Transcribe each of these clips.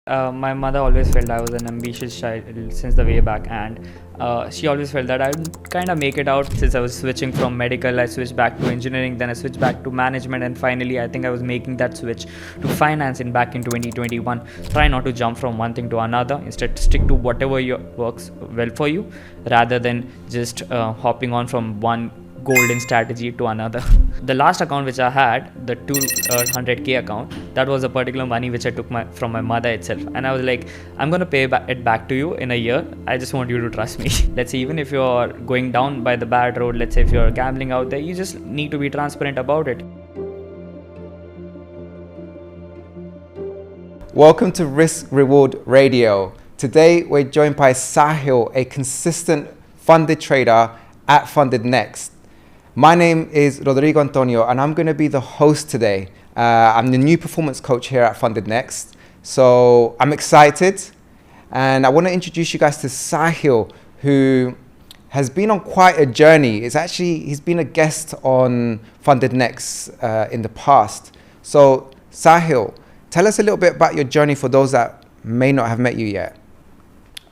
My mother always felt I was an ambitious child since the way back, and she always felt that I would kind of make it out since I was switching from medical. I switched back to engineering, then I switched back to management, and finally, I think I was making that switch to finance back in 2021. Try not to jump from one thing to another. Instead, stick to whatever works well for you, rather than just hopping on from one golden strategy to another. The last account which I had, the 200k account, that was a particular money which I took from my mother itself, and I was like, I'm gonna pay it back to you in a year. I just want you to trust me. Let's say even if you're going down by the bad road, let's say if you're gambling out there, you just need to be transparent about it. Welcome to Risk Reward Radio. Today we're joined by Sahil, a consistent funded trader at FundedNext. My name is Rodrigo Antonio, and I'm going to be the host today. I'm the new performance coach here at FundedNext, so I'm excited, and I want to introduce you guys to Sahil, who has been on quite a journey. He's been a guest on FundedNext in the past. So Sahil, tell us a little bit about your journey for those that may not have met you yet.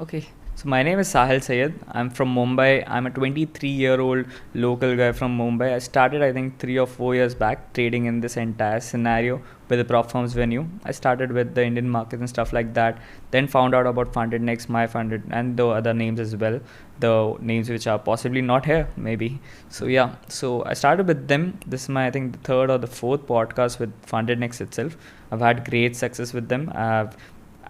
Okay. So my name is Sahil Sayed. I'm from Mumbai. I'm a 23-year-old local guy from Mumbai. I started, I think, 3 or 4 years back trading in this entire scenario with the prop firms venue. I started with the Indian markets and stuff like that. Then found out about FundedNext, MyFunded, and the other names as well. The names which are possibly not here, maybe. So yeah, so I started with them. This is my, I think, the third or the fourth podcast with FundedNext itself. I've had great success with them. I've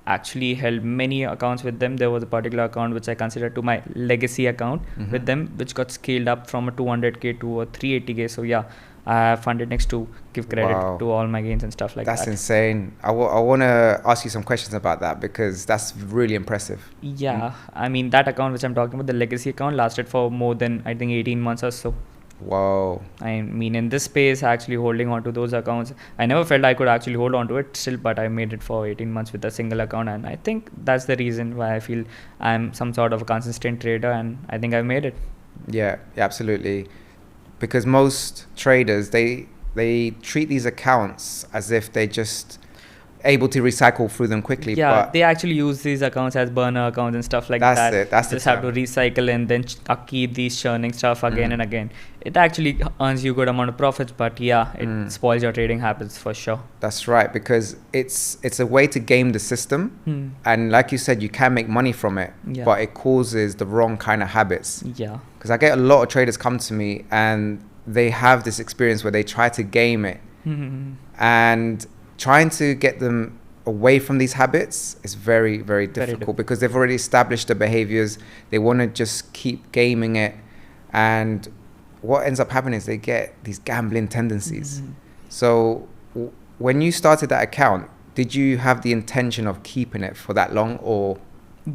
actually held many accounts with them. There was a particular account which I considered to my legacy account with them, which got scaled up from a 200k to a 380k. So yeah, I have FundedNext to give credit to all my gains and stuff like that. That's insane. I want to ask you some questions about that because that's really impressive. Yeah, I mean, that account which I'm talking about, the legacy account, lasted for more than, I think, 18 months or so. Wow. I mean, in this space, actually holding on to those accounts, I never felt I could actually hold on to it still, but I made it for 18 months with a single account, and I think that's the reason why I feel I'm some sort of a consistent trader, and I think I've made it. Yeah, absolutely. Because most traders, they treat these accounts as if they're just able to recycle through them quickly. Yeah, they actually use these accounts as burner accounts and stuff like that. That's just have to recycle and then keep these churning stuff again and again. It actually earns you good amount of profits, but yeah, it spoils your trading habits for sure. That's right, because it's a way to game the system, and like you said, you can make money from it, but it causes the wrong kind of habits. Yeah. Because I get a lot of traders come to me and they have this experience where they try to game it, and trying to get them away from these habits is very, very difficult because they've already established the behaviors. They want to just keep gaming it, and what ends up happening is they get these gambling tendencies. So when you started that account, did you have the intention of keeping it for that long, or?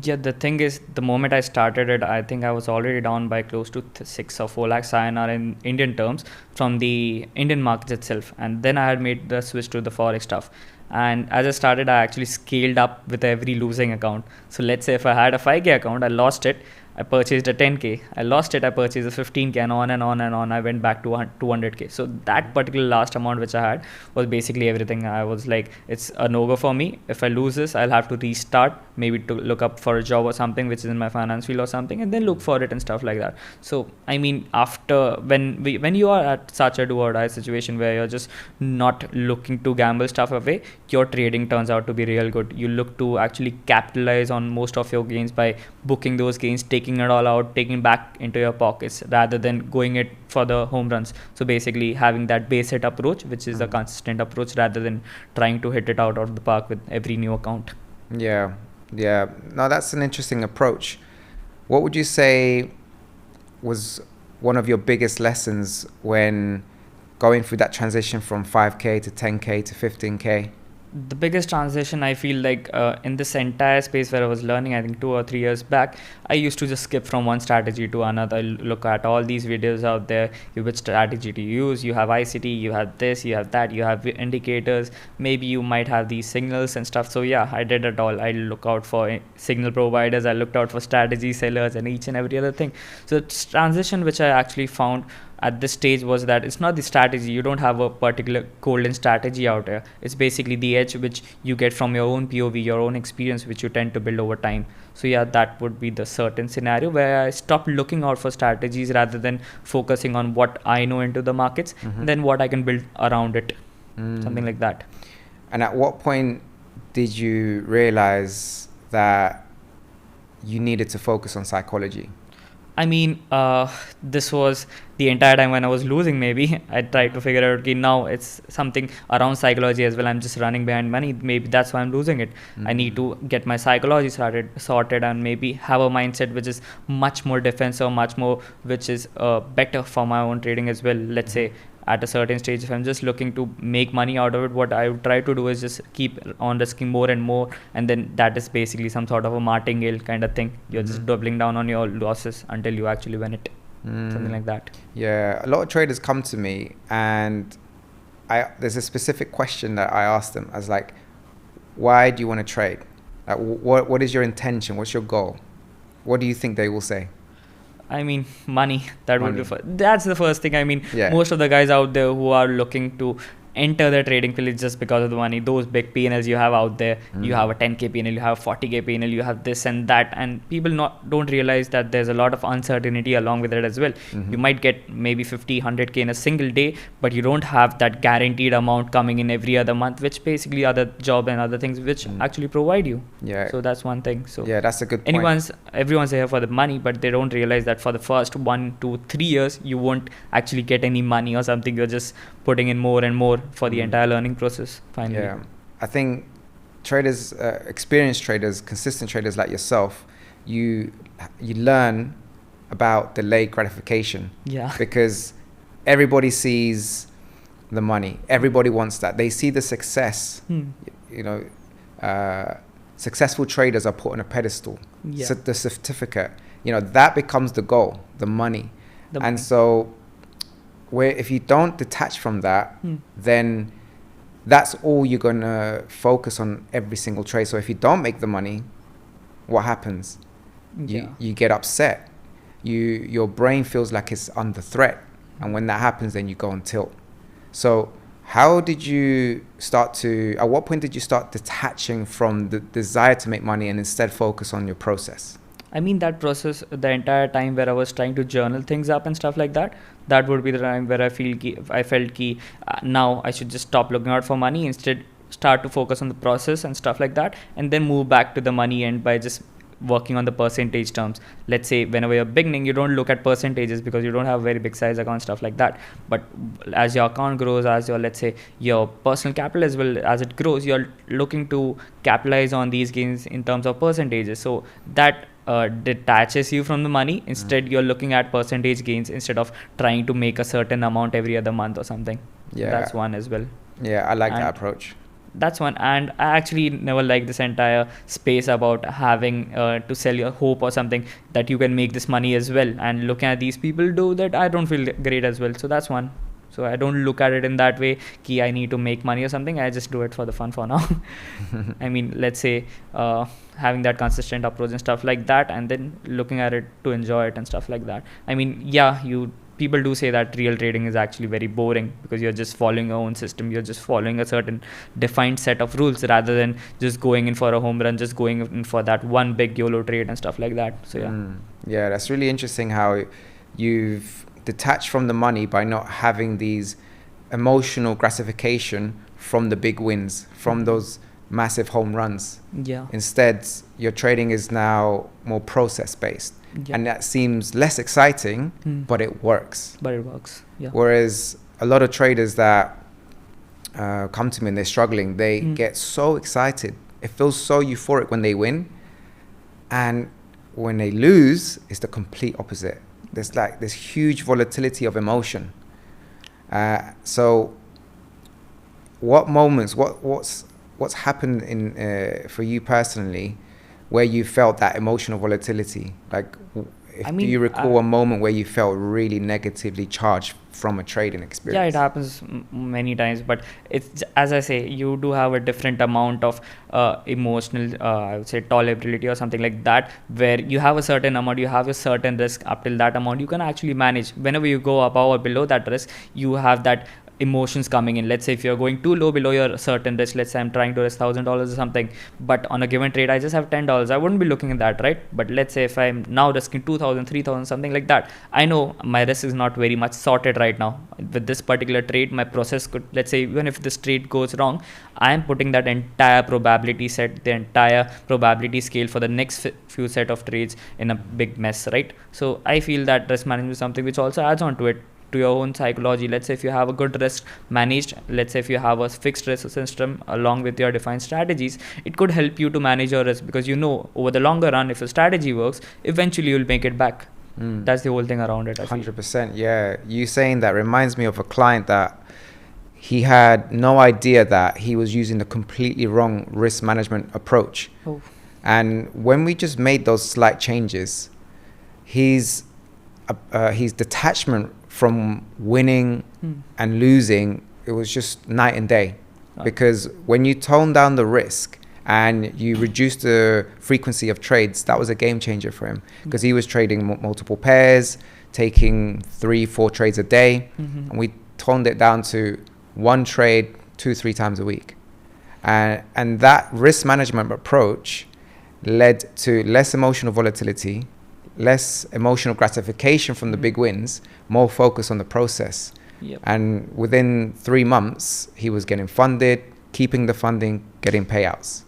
Yeah, the thing is, the moment I started it, I think I was already down by close to 6 or 4 lakhs INR in Indian terms from the Indian markets itself. And then I had made the switch to the Forex stuff. And as I started, I actually scaled up with every losing account. So let's say if I had a 5k account, I lost it, I purchased a 10k, I lost it, I purchased a 15k, and on and on and on, I went back to 200k. So that particular last amount which I had was basically everything. I was like, it's a no-go for me. If I lose this, I'll have to restart, maybe to look up for a job or something which is in my finance field or something, and then look for it and stuff like that. So I mean, after when you are at such a do or die situation where you're just not looking to gamble stuff away, your trading turns out to be real good. You look to actually capitalize on most of your gains by booking those gains, taking it all out, taking back into your pockets rather than going it for the home runs. So basically having that base hit approach, which is a consistent approach, rather than trying to hit it out of the park with every new account. Yeah. No, that's an interesting approach. What would you say was one of your biggest lessons when going through that transition from 5k to 10k to 15k? The biggest transition, I feel like, in this entire space where I was learning, I think 2 or 3 years back, I used to just skip from one strategy to another. Look at all these videos out there, which strategy to use. You have ICT, you have this, you have that, you have indicators, maybe you might have these signals and stuff. So yeah, I did it all. I look out for signal providers, I looked out for strategy sellers and each and every other thing. So it's transition which I actually found at this stage was that it's not the strategy. You don't have a particular golden strategy out there. It's basically the edge which you get from your own POV, your own experience, which you tend to build over time. So yeah, that would be the certain scenario where I stopped looking out for strategies rather than focusing on what I know into the markets, then what I can build around it, something like that. And at what point did you realize that you needed to focus on psychology? I mean, this was the entire time when I was losing. Maybe I tried to figure out, okay, now it's something around psychology as well. I'm just running behind money. Maybe that's why I'm losing it. I need to get my psychology sorted, and maybe have a mindset which is much more defensive, much more which is better for my own trading as well. Let's say at a certain stage, if I'm just looking to make money out of it, what I would try to do is just keep on risking more and more, and then that is basically some sort of a martingale kind of thing. You're just doubling down on your losses until you actually win it, something like that. Yeah, a lot of traders come to me, and there's a specific question that I ask them. I was like, why do you want to trade? Like, what is your intention? What's your goal? What do you think they will say? I mean, money. Would be that's the first thing. I mean, Yeah. most of the guys out there who are looking to enter the trading field is just because of the money. Those big P&Ls you have out there, you have a 10k P&L, you have 40k P&L, you have this and that, and people don't realize that there's a lot of uncertainty along with it as well. You might get maybe 50, 100k in a single day, but you don't have that guaranteed amount coming in every other month, which basically other job and other things which actually provide you. Yeah. So that's one thing. So Yeah, that's a good point. Everyone's here for the money, but they don't realize that for the first 1, 2, 3 years you won't actually get any money or something. You're just putting in more and more for the entire learning process finally. Yeah, I think traders, experienced traders, consistent traders like yourself, you learn about delayed gratification. Yeah. Because everybody sees the money. Everybody wants that. They see the success. You know, successful traders are put on a pedestal. Yeah. So the certificate, you know, that becomes the goal, the money. And so if you don't detach from that, then that's all you're going to focus on every single trade. So if you don't make the money, what happens? You get upset. Your brain feels like it's under threat. And when that happens, then you go on tilt. So how did you at what point did you start detaching from the desire to make money and instead focus on your process? I mean, that process, the entire time where I was trying to journal things up and stuff like that, that would be the time where I felt now I should just stop looking out for money, instead start to focus on the process and stuff like that, and then move back to the money end by just working on the percentage terms. Let's say whenever you're beginning, you don't look at percentages because you don't have very big size account, stuff like that. But as your account grows, as your, let's say, your personal capital as well as it grows, you're looking to capitalize on these gains in terms of percentages. So that detaches you from the money. Instead, you're looking at percentage gains instead of trying to make a certain amount every other month or something. Yeah, that's one as well. Yeah, I like that approach. That's one. And I actually never liked this entire space about having to sell your hope or something that you can make this money as well. And looking at these people do that, I don't feel great as well. So that's one. So I don't look at it in that way, I need to make money or something. I just do it for the fun for now. I mean, let's say having that consistent approach and stuff like that, and then looking at it to enjoy it and stuff like that. I mean, yeah, people do say that real trading is actually very boring because you're just following your own system. You're just following a certain defined set of rules rather than just going in for a home run, just going in for that one big YOLO trade and stuff like that. So yeah. Yeah, that's really interesting how you've detached from the money by not having these emotional gratification from the big wins, from those massive home runs. Yeah. Instead, your trading is now more process based. Yeah. And that seems less exciting, but it works. Yeah. Whereas a lot of traders that come to me and they're struggling, they get so excited. It feels so euphoric when they win. And when they lose, it's the complete opposite. There's like this huge volatility of emotion. So what moments, what's happened in for you personally where you felt that emotional volatility? Like Do you recall a moment where you felt really negatively charged from a trading experience? Yeah, it happens many times, but it's, as I say, you do have a different amount of emotional, I would say, tolerability or something like that, where you have a certain amount, you have a certain risk up till that amount, you can actually manage. Whenever you go above or below that risk, you have that emotions coming in. Let's say if you're going too low below your certain risk, let's say I'm trying to risk $1,000 or something, but on a given trade I just have $10, I wouldn't be looking at that, right? But let's say if I'm now risking 2,000, 3,000, something like that, I know my risk is not very much sorted right now. With this particular trade, my process could, let's say even if this trade goes wrong, I am putting that entire probability set, the entire probability scale for the next few set of trades in a big mess, right? So I feel that risk management is something which also adds on to it, to your own psychology. Let's say if you have a good risk managed, let's say if you have a fixed risk system along with your defined strategies, it could help you to manage your risk, because you know over the longer run, if your strategy works, eventually you'll make it back. That's the whole thing around it. 100%. Yeah, you saying that reminds me of a client that he had no idea that he was using a completely wrong risk management approach. And when we just made those slight changes, his detachment from winning and losing, it was just night and day. Because when you tone down the risk and you reduce the frequency of trades, that was a game changer for him, because he was trading multiple pairs, taking 3-4 trades a day, and we toned it down to one trade 2-3 times a week. And that risk management approach led to less emotional volatility, less emotional gratification from the big wins, more focus on the process. And within 3 months, he was getting funded, keeping the funding, getting payouts.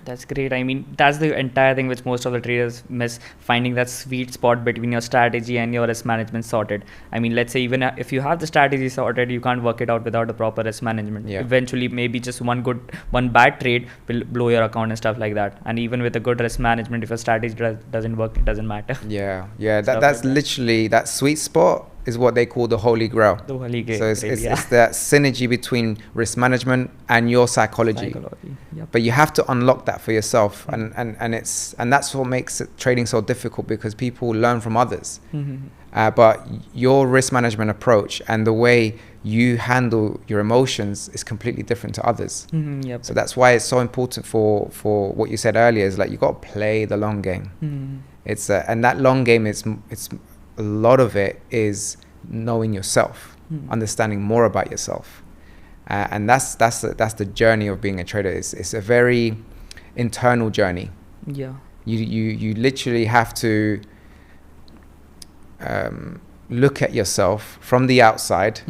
That's great. I mean, that's the entire thing which most of the traders miss, finding that sweet spot between your strategy and your risk management sorted. I mean, let's say even if you have the strategy sorted, you can't work it out without the proper risk management. Eventually, maybe just one bad trade will blow your account and stuff like that. And even with a good risk management, if your strategy doesn't work, it doesn't matter. That's literally, that sweet spot is what they call the holy grail. The holy grail. So it's that synergy between risk management and your psychology. But you have to unlock that for yourself, and that's what makes trading so difficult, because people learn from others. But your risk management approach and the way you handle your emotions is completely different to others. So that's why it's so important for what you said earlier, is like you got to play the long game. It's and that long game it's a lot of it is knowing yourself, understanding more about yourself, and that's the journey of being a trader. It's a very internal journey. You literally have to look at yourself from the outside,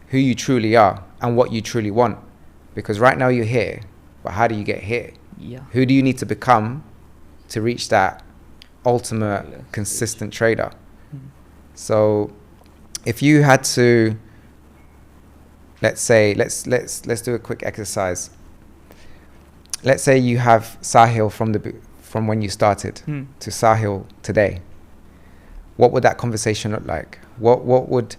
who you truly are and what you truly want, because right now you're here, but how do you get here? Who do you need to become to reach that ultimate consistent trader? So if you had to, let's do a quick exercise. Let's say you have Sahil from when you started to Sahil today. What would that conversation look like? What would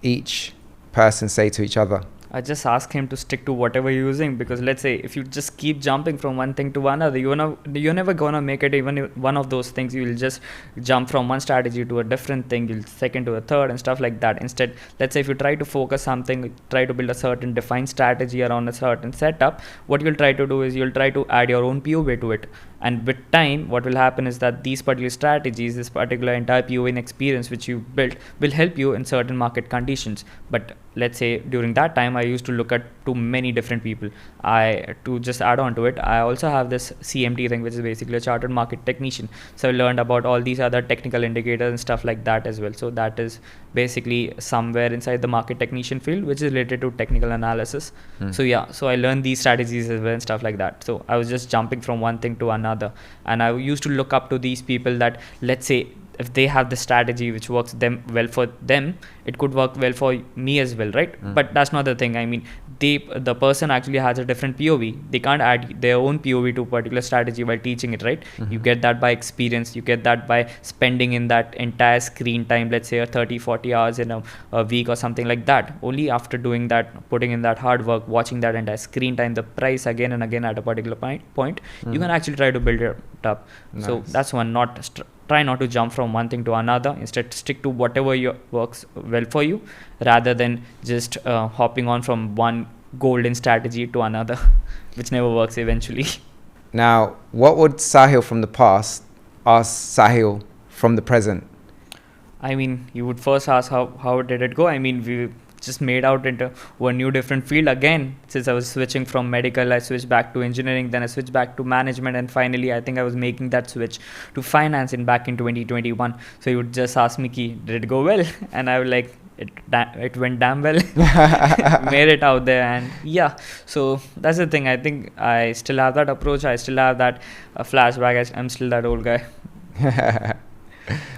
each person say to each other? I just ask him to stick to whatever you're using, because let's say if you just keep jumping from one thing to another, you're never gonna make it even one of those things. You will just jump from one strategy to a different thing, you'll second to a third and stuff like that. Instead, let's say if you try to focus something, try to build a certain defined strategy around a certain setup, what you'll try to do is you'll try to add your own POV to it. And with time, what will happen is that these particular strategies, this particular entire POV experience which you built, will help you in certain market conditions. But let's say during that time, I used to look at too many different people. To just add on to it, I also have this CMT thing, which is basically a chartered market technician. So I learned about all these other technical indicators and stuff like that as well. So that is basically somewhere inside the market technician field, which is related to technical analysis. So I learned these strategies as well and stuff like that. So I was just jumping from one thing to another. And I used to look up to these people that, let's say, if they have the strategy which works well for them, it could work well for me as well, right? But that's not the thing. I mean, the person actually has a different POV. They can't add their own POV to a particular strategy while teaching it, right? You get that by experience. You get that by spending in that entire screen time, let's say 30-40 hours in a week or something like that. Only after doing that, putting in that hard work, watching that entire screen time, the price again and again at a particular point, you can actually try to build it up. Nice. So that's one, not try not to jump from one thing to another. Instead, stick to whatever works well for you, rather than just hopping on from one golden strategy to another, which never works eventually. Now, what would Sahil from the past ask Sahil from the present? I mean, you would first ask how did it go? I mean, we just made out into one new different field again. Since I was switching from medical, I switched back to engineering, then I switched back to management, and finally I think I was making that switch to finance back in 2021. So you would just ask me, Ki, did it go well? And I would like, it went damn well. Made it out there, and yeah, so that's the thing. I think I still have that approach. I still have that flashback. I'm still that old guy.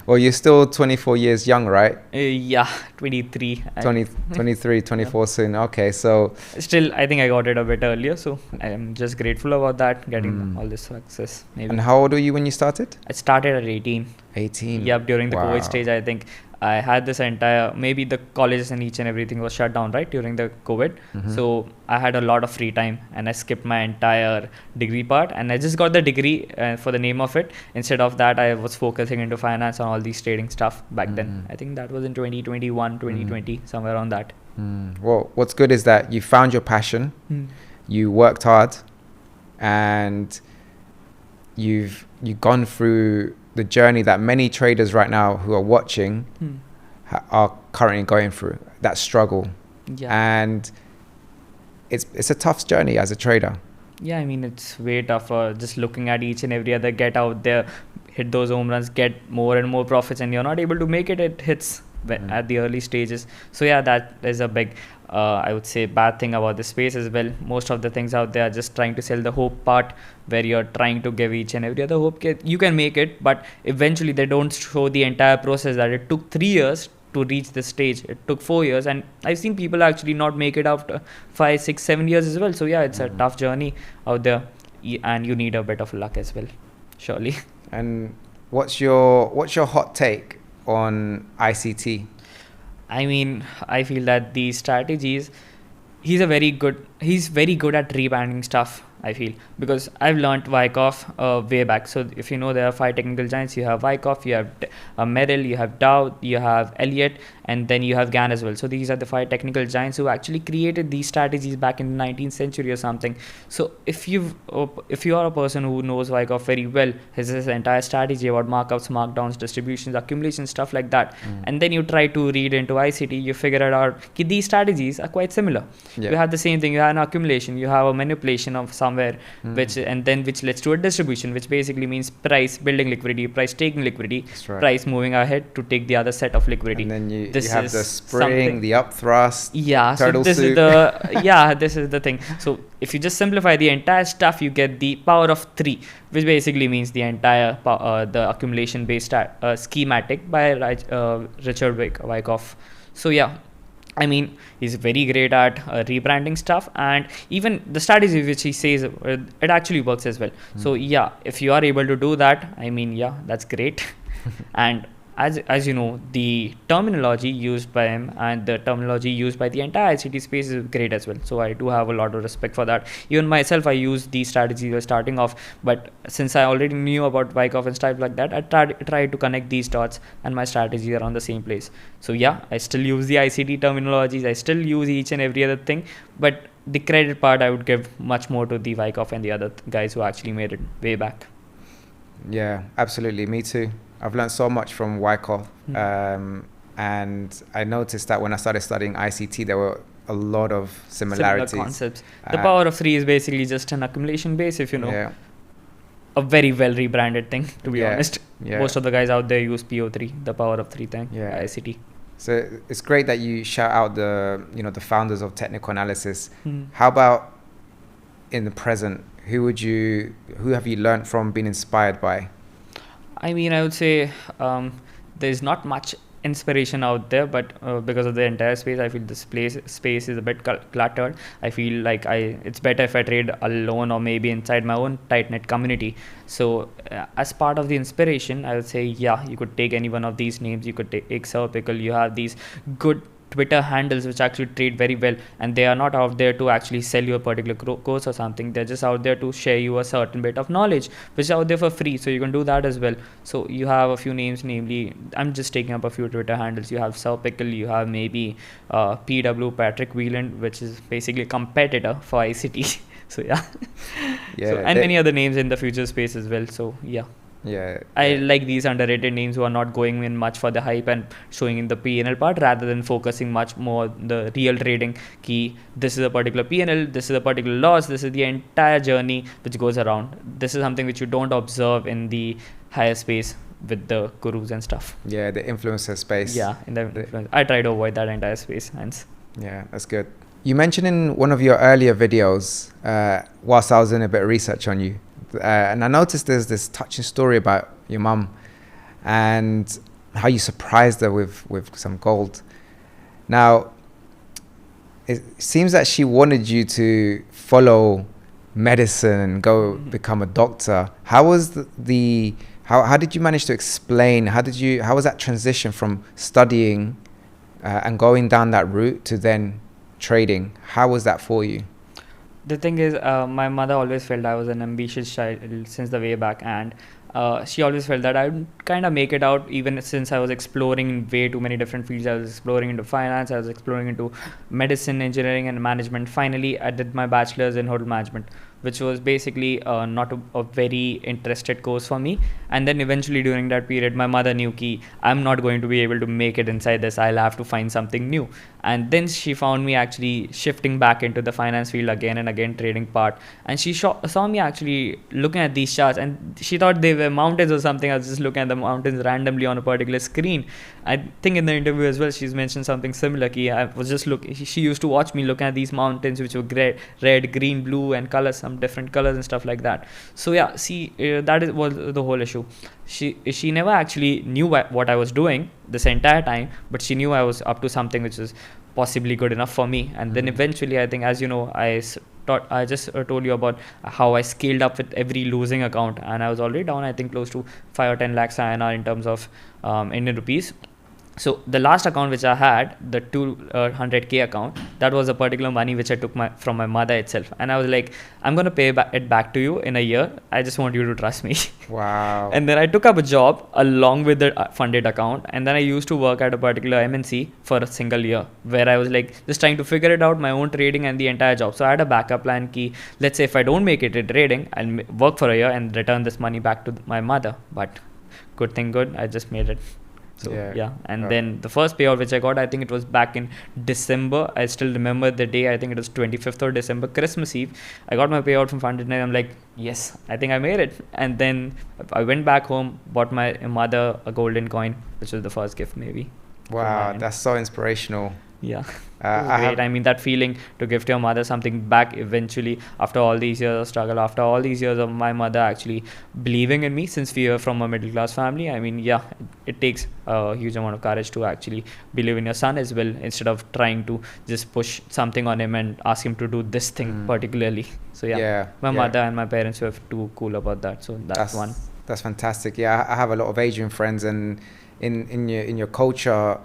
Well, you're still 24 years young, right? Yeah, 23. 23, 24 soon. Okay, so Still, I think I got it a bit earlier, so I'm just grateful about that, getting all this success. Maybe. And how old were you when you started? I started at 18. 18. Yep, during the Wow. COVID stage, I think I had this entire, maybe the colleges and each and everything was shut down, right, during the COVID. So I had a lot of free time, and I skipped my entire degree part, and I just got the degree for the name of it. Instead of that, I was focusing into finance and all these trading stuff back then. I think that was in 2021, 2020, somewhere around that. Well, what's good is that you found your passion, you worked hard, and you've gone through the journey that many traders right now who are watching are currently going through, that struggle. Yeah. And it's a tough journey as a trader. Yeah, I mean, it's way tougher just looking at each and every other get out there, hit those home runs, get more and more profits, and you're not able to make it. It hits at the early stages. So yeah, that is a big, I would say, bad thing about the space as well. Most of the things out there are just trying to sell the hope part, where you're trying to give each and every other hope. You can make it, but eventually they don't show the entire process, that it took 3 years to reach this stage. It took 4 years, and I've seen people actually not make it after 5, 6, 7 years as well. So yeah, it's a tough journey out there, and you need a bit of luck as well, surely. And what's your hot take on ICT? I mean, I feel that these strategies, he's very good at rebranding stuff, I feel, because I've learned Wyckoff way back. So if you know, there are 5 technical giants. You have Wyckoff, you have Merrill, you have Dow, you have Elliott, and then you have Gann as well. So these are the 5 technical giants who actually created these strategies back in the 19th century or something. So if you are a person who knows Wyckoff very well, his entire strategy about markups, markdowns, distributions, accumulation, stuff like that, and then you try to read into ICT, you figure it out. These strategies are quite similar. Yeah. You have the same thing. You have an accumulation, you have a manipulation of somewhere, which leads to a distribution, which basically means price building liquidity, price taking liquidity, right. Price moving ahead to take the other set of liquidity. And then you This have is the spring, something- the upthrust, Yeah, so turtle this soup. is this is the thing. So if you just simplify the entire stuff, you get the power of 3, which basically means the entire the accumulation based schematic by Richard Wyckoff. So yeah, I mean, he's very great at rebranding stuff, and even the strategy which he says, it actually works as well. So yeah, if you are able to do that, I mean, yeah, that's great. And as you know, the terminology used by him and the terminology used by the entire ICT space is great as well. So I do have a lot of respect for that. Even myself, I use these strategies while starting off, but since I already knew about Wyckoff and stuff like that, I tried to connect these dots, and my strategies are on the same place. So yeah, I still use the ICT terminologies, I still use each and every other thing, but the credit part I would give much more to the Wyckoff and the other guys who actually made it way back. Yeah, absolutely. Me too. I've learned so much from Wyckoff. And I noticed that when I started studying ICT, there were a lot of similarities. Similar concepts. The power of 3 is basically just an accumulation base, if you know. Yeah. A very well rebranded thing, to be Yeah. honest. Yeah. Most of the guys out there use PO3, the power of 3 thing, Yeah. ICT. So it's great that you shout out the founders of technical analysis. How about in the present? Who have you learned from, been inspired by? I mean, I would say there's not much inspiration out there, but because of the entire space, I feel this space is a bit cluttered. I feel like it's better if I trade alone or maybe inside my own tight-knit community. So as part of the inspiration, I would say, yeah, you could take any one of these names. You could take Serpical. You have these good Twitter handles which actually trade very well, and they are not out there to actually sell you a particular course or something. They're just out there to share you a certain bit of knowledge which is out there for free, so you can do that as well. So you have a few names, namely, I'm just taking up a few Twitter handles. You have Sir Pickle, you have maybe PW Patrick Wheeland, which is basically a competitor for ICT. So yeah, so, and many other names in the future space as well. So yeah. I like these underrated names who are not going in much for the hype and showing in the P&L part, rather than focusing much more on the real trading. Key, this is a particular P&L, this is a particular loss, this is the entire journey which goes around. This is something which you don't observe in the higher space with the gurus and stuff. Yeah, the influencer space. Yeah, I try to avoid that entire space. Hence. Yeah, that's good. You mentioned in one of your earlier videos, whilst I was doing a bit of research on you, and I noticed there's this touching story about your mum and how you surprised her with some gold. Now, it seems that she wanted you to follow medicine and go become a doctor. How was how did you manage to explain, how was that transition from studying and going down that route to then trading? How was that for you? The thing is, my mother always felt I was an ambitious child since the way back, and she always felt that I would kind of make it out, even since I was exploring in way too many different fields. I was exploring into finance, I was exploring into medicine, engineering and management. Finally, I did my bachelor's in hotel management, which was basically not a very interested course for me. And then eventually during that period, my mother knew ki I'm not going to be able to make it inside this. I'll have to find something new. And then she found me actually shifting back into the finance field again and again, trading part. And she saw me actually looking at these charts, and she thought they were mountains or something. I was just looking at the mountains randomly on a particular screen. I think in the interview as well, she's mentioned something similar. Ki I was just looking. She used to watch me looking at these mountains, which were red, green, blue, and colors, some different colors and stuff like that. So yeah, see, was the whole issue. She never actually knew what I was doing this entire time, but she knew I was up to something which was possibly good enough for me. And then eventually, I think, as you know, I just told you about how I scaled up with every losing account, and I was already down, I think, close to 5 or 10 lakhs INR in terms of Indian rupees. So the last account which I had, the 200k account, that was a particular money which I took from my mother itself, and I was like, I'm gonna pay it back to you in a year. I just want you to trust me. Wow. And then I took up a job along with the funded account, and then I used to work at a particular MNC for a single year, where I was like just trying to figure it out, my own trading and the entire job. So I had a backup plan key. Let's say if I don't make it in trading, I'll work for a year and return this money back to my mother. But good, I just made it. So yeah. And then the first payout which I got, I think it was back in December. I still remember the day. I think it was 25th of December, Christmas Eve. I got my payout from FundedNext. I'm like, yes, I think I made it. And then I went back home, bought my mother a golden coin, which was the first gift maybe. Wow, that's so inspirational. Yeah. Great. I mean, that feeling to give to your mother something back eventually, after all these years of struggle, after all these years of my mother actually believing in me, since we are from a middle class family. I mean, yeah, it takes a huge amount of courage to actually believe in your son as well, instead of trying to just push something on him and ask him to do this thing particularly. So my mother and my parents were too cool about that. So that's one. That's fantastic. Yeah, I have a lot of Asian friends, and in your culture,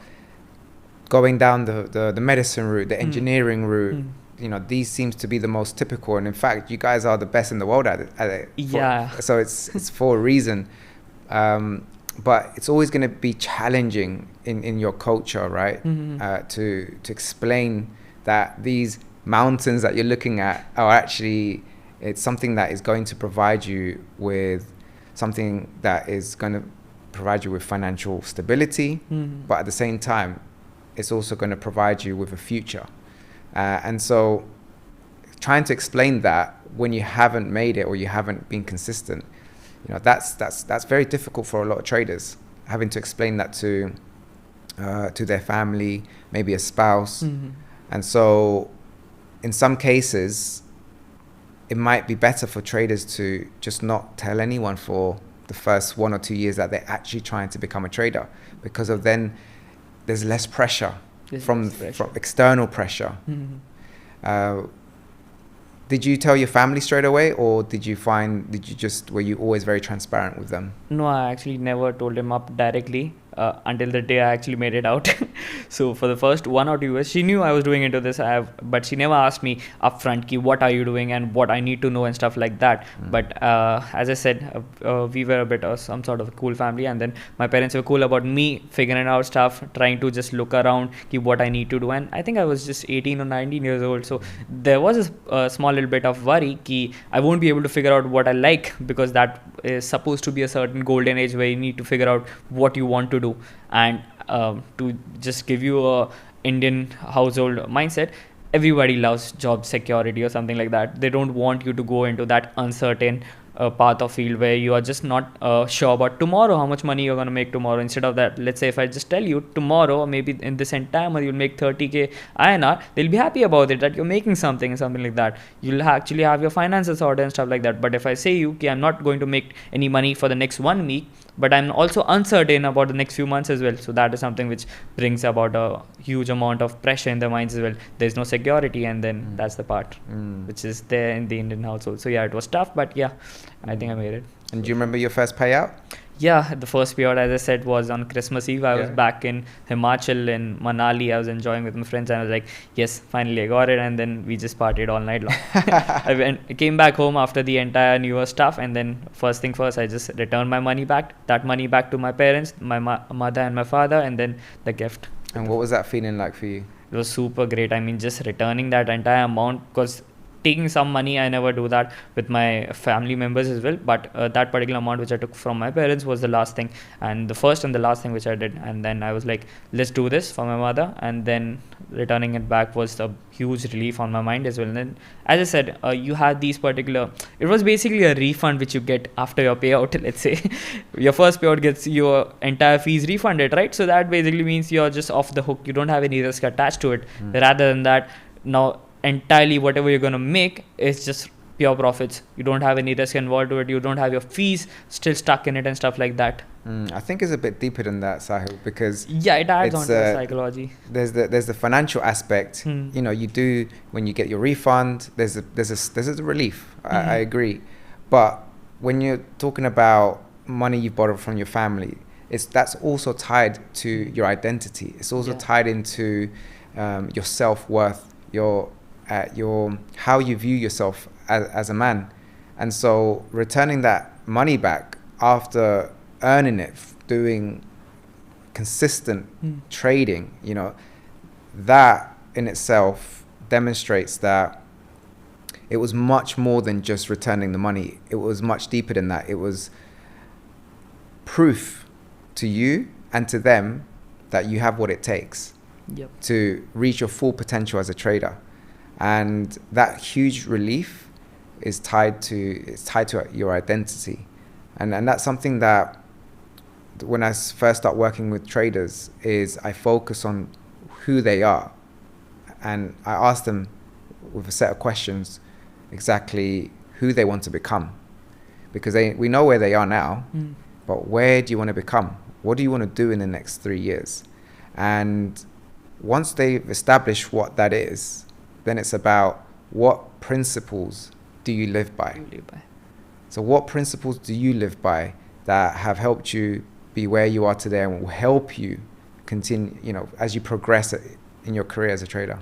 going down the medicine route, the engineering route, you know, these seems to be the most typical. And in fact, you guys are the best in the world at it. So it's for a reason. But it's always going to be challenging in your culture, right? To explain that these mountains that you're looking at are actually, it's something that is going to provide you with something that is going to provide you with financial stability, but at the same time, it's also going to provide you with a future. And so trying to explain that when you haven't made it or you haven't been consistent, you know, that's very difficult for a lot of traders, having to explain that to their family, maybe a spouse. And so in some cases, it might be better for traders to just not tell anyone for the first 1 or 2 years that they're actually trying to become a trader, because of then there's less pressure from external pressure. Did you tell your family straight away, or were you always very transparent with them? No, I actually never told him up directly. until the day I actually made it out. So for the first 1 or 2 years, she knew I was doing into this, but she never asked me upfront, ki, what are you doing and what I need to know and stuff like that. But as I said, we were a bit of some sort of a cool family, and then my parents were cool about me figuring out stuff, trying to just look around, ki, what I need to do. And I think I was just 18 or 19 years old, so there was a small little bit of worry ki I won't be able to figure out what I like, because that is supposed to be a certain golden age where you need to figure out what you want to do. And to just give you a Indian household mindset, everybody loves job security or something like that. They don't want you to go into that uncertain path of field where you are just not sure about tomorrow how much money you're going to make tomorrow. Instead of that, let's say if I just tell you tomorrow, or maybe in this entire month you'll make 30k INR, they'll be happy about it, that you're making something like that. You'll actually have your finances sorted and stuff like that. But if I say you, okay, I'm not going to make any money for the next 1 week, but I'm also uncertain about the next few months as well, so that is something which brings about a huge amount of pressure in their minds as well. There's no security, and then that's the part which is there in the Indian household. So yeah, it was tough, but yeah, I think I made it. And do you remember your first payout? Yeah, the first payout, as I said, was on Christmas Eve. I was back in Himachal, in Manali. I was enjoying with my friends, and I was like, yes, finally I got it. And then we just partied all night long. I came back home after the entire New Year stuff, and then first thing first, I just returned my money back, to my parents, my mother and my father, and then the gift. And what was that feeling like for you? It was super great. I mean, just returning that entire amount, because taking some money, I never do that with my family members as well, but that particular amount which I took from my parents was the last thing, and the first and the last thing which I did. And then I was like, let's do this for my mother, and then returning it back was a huge relief on my mind as well. And then, as I said, you had these particular, it was basically a refund which you get after your payout. Let's say your first payout gets your entire fees refunded, right? So that basically means you're just off the hook. You don't have any risk attached to it. Rather than that, now entirely whatever you're going to make is just pure profits. You don't have any risk involved to it. You don't have your fees still stuck in it and stuff like that. I think it's a bit deeper than that, Sahil, because yeah, it adds on to the psychology. There's the financial aspect. You know, you do, when you get your refund, there's a relief. I agree, but when you're talking about money you've borrowed from your family, that's also tied to your identity. It's also tied into your self-worth, your how you view yourself as a man. And so returning that money back after earning it, doing consistent trading, you know, that in itself demonstrates that it was much more than just returning the money. It was much deeper than that. It was proof to you and to them that you have what it takes to reach your full potential as a trader. And that huge relief is tied to your identity. And that's something that when I first start working with traders is I focus on who they are. And I ask them with a set of questions exactly who they want to become. Because we know where they are now, but where do you want to become? What do you want to do in the next 3 years? And once they've established what that is, then it's about what principles do you live by? So what principles do you live by that have helped you be where you are today and will help you continue, you know, as you progress in your career as a trader?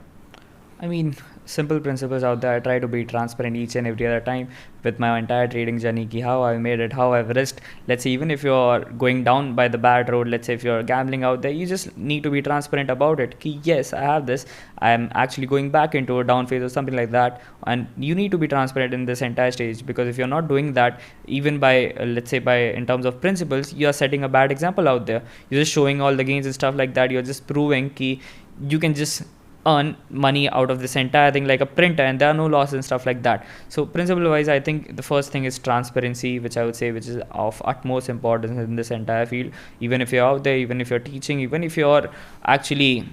I mean, simple principles out there. I try to be transparent each and every other time with my entire trading journey, ki how I made it, how I've risked. Let's say even if you're going down by the bad road, let's say if you're gambling out there, you just need to be transparent about it. Ki yes, I have this. I'm actually going back into a down phase or something like that. And you need to be transparent in this entire stage, because if you're not doing that, even by, let's say by in terms of principles, you're setting a bad example out there. You're just showing all the gains and stuff like that. You're just proving ki you can just earn money out of this entire thing like a printer, and there are no losses and stuff like that. So principle wise, I think the first thing is transparency, which I would say which is of utmost importance in this entire field. Even if you're out there, even if you're teaching, even if you're actually,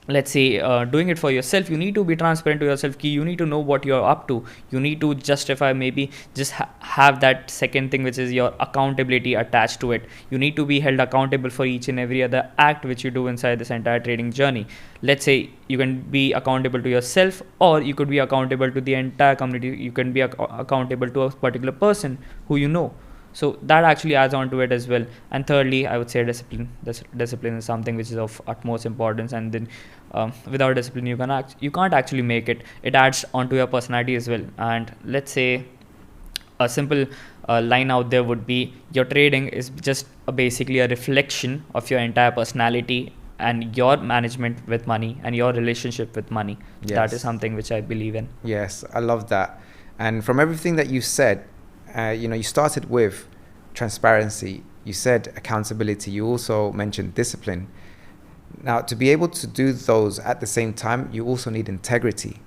let's say, doing it for yourself, you need to be transparent to yourself. Ki you need to know what you're up to. You need to justify, maybe just have that second thing, which is your accountability attached to it. You need to be held accountable for each and every other act which you do inside this entire trading journey. Let's say you can be accountable to yourself, or you could be accountable to the entire community. You can be accountable to a particular person who you know. So that actually adds on to it as well. And thirdly, I would say discipline. Discipline is something which is of utmost importance, and then without discipline you can't actually make it. It adds onto your personality as well. And let's say a simple line out there would be, your trading is just basically a reflection of your entire personality and your management with money and your relationship with money. Yes. That is something which I believe in. Yes, I love that. And from everything that you said, you started with transparency, you said accountability, you also mentioned discipline. Now, to be able to do those at the same time, you also need integrity.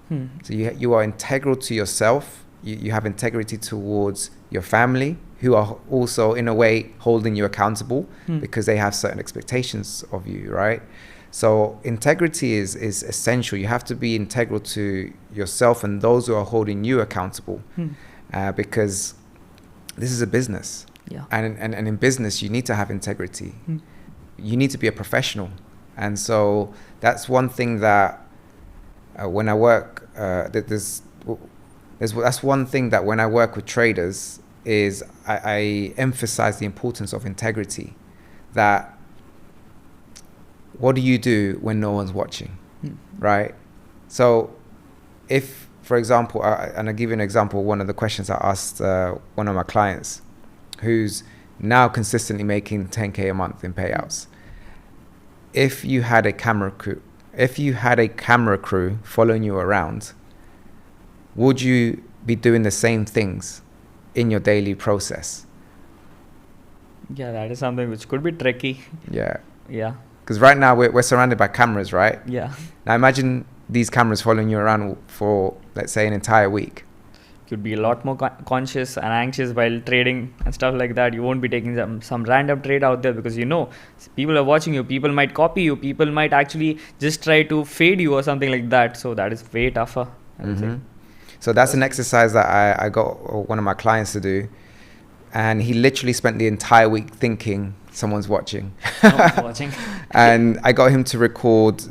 So you are integral to yourself. You have integrity towards your family, who are also in a way holding you accountable because they have certain expectations of you, right? So integrity is essential. You have to be integral to yourself and those who are holding you accountable, because this is a business. Yeah. And in business, you need to have integrity. You need to be a professional. And so that's one thing that when I work, that's one thing that when I work with traders is I emphasize the importance of integrity. That what do you do when no one's watching, right? So if, for example, and I'll give you an example, one of the questions I asked one of my clients who's now consistently making 10K a month in payouts. If you had a camera crew following you around, would you be doing the same things in your daily process? Yeah, that is something which could be tricky. Yeah. Yeah. Because right now we're surrounded by cameras, right? Yeah. Now imagine these cameras following you around for, let's say, an entire week. You'd be a lot more conscious and anxious while trading and stuff like that. You won't be taking some random trade out there because people are watching you. People might copy you. People might actually just try to fade you or something like that. So that is way tougher, I would say. So that's an exercise that I got one of my clients to do. And he literally spent the entire week thinking someone's watching. Someone's watching. And I got him to record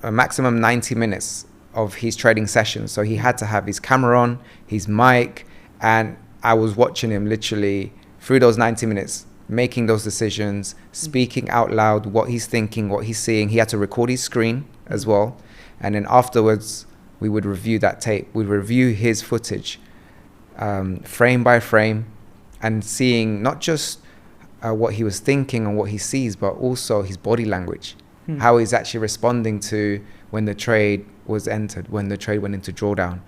a maximum 90 minutes of his trading sessions. So he had to have his camera on, his mic, and I was watching him literally through those 90 minutes, making those decisions, speaking out loud what he's thinking, what he's seeing. He had to record his screen as well. And then afterwards, we would review that tape. We'd review his footage, frame by frame, and seeing not just what he was thinking and what he sees, but also his body language, how he's actually responding to when the trade was entered, when the trade went into drawdown.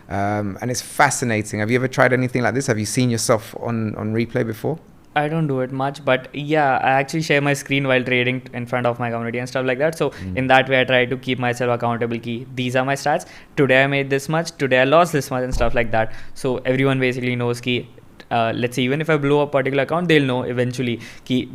And it's fascinating. Have you ever tried anything like this? Have you seen yourself on replay before? I don't do it much, but yeah, I actually share my screen while trading in front of my community and stuff like that. So in that way, I try to keep myself accountable. These are my stats. Today I made this much. Today I lost this much and stuff like that. So everyone basically knows let's say even if I blow a particular account, they'll know eventually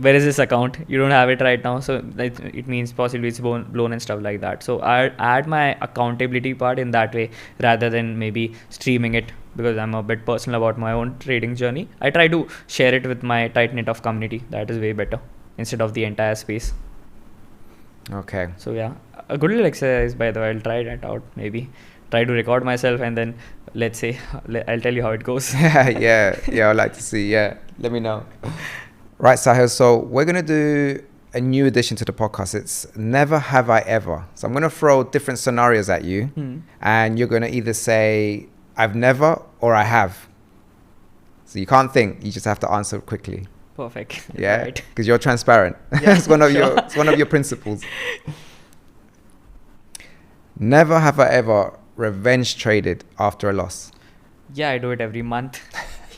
where is this account? You don't have it right now, so it means possibly it's blown and stuff like that. So I add my accountability part in that way rather than maybe streaming it, because I'm a bit personal about my own trading journey. I try to share it with my tight knit of community. That is way better instead of the entire space. Okay. So yeah, a good little exercise, by the way. I'll try that out. Maybe try to record myself and then let's say I'll tell you how it goes. yeah, I'd like to see. Yeah, let me know. Right, Sahil. So we're gonna do a new addition to the podcast. It's Never Have I Ever. So I'm gonna throw different scenarios at you, and you're gonna either say I've never or I have. So you can't think. You just have to answer quickly. Perfect. Yeah, because you're transparent. Yeah, it's one of your principles. Never have I ever revenge traded after a loss. Yeah, I do it every month.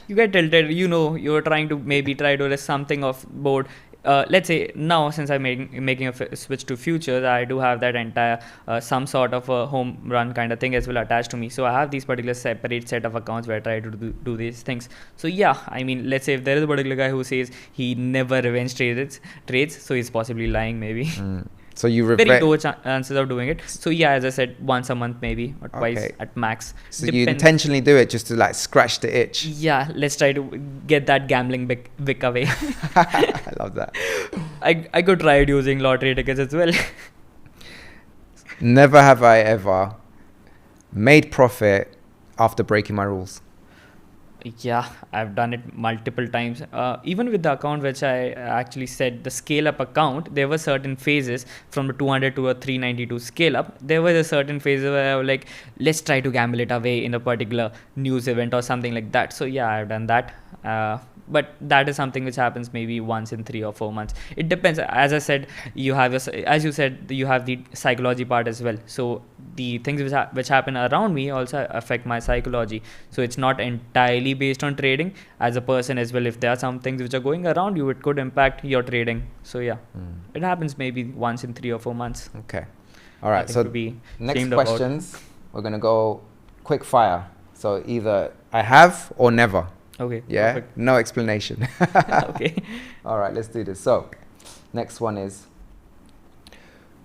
You get tilted, you're trying to maybe try to list something off board. Let's say now, since I'm making a switch to futures, I do have that entire some sort of a home run kind of thing as well attached to me. So I have these particular separate set of accounts where I try to do these things. So yeah, I mean, let's say if there is a particular guy who says he never revenge trades, so he's possibly lying maybe. So you very low chances of doing it. So yeah, as I said, once a month maybe or twice at max. So you intentionally do it just to like scratch the itch. Yeah, let's try to get that gambling wick away. I love that. I could try it using lottery tickets as well. Never have I ever made profit after breaking my rules. Yeah, I've done it multiple times. Even with the account which I actually said, the scale up account, there were certain phases from the 200 to a 392 scale up. There was a certain phase where I was like, let's try to gamble it away in a particular news event or something like that. So yeah, I've done that. But that is something which happens maybe once in 3 or 4 months. It depends. As I said, you have as you said, you have the psychology part as well. So the things which happen around me also affect my psychology. So it's not entirely based on trading. As a person as well, if there are some things which are going around you, it could impact your trading. So yeah, it happens maybe once in 3 or 4 months. Okay. All right. Nothing So to be next ashamed about. questions, we're going to go quick fire. So either I have or never. Okay. Yeah. Perfect. No explanation. Okay. All right. Let's do this. So next one is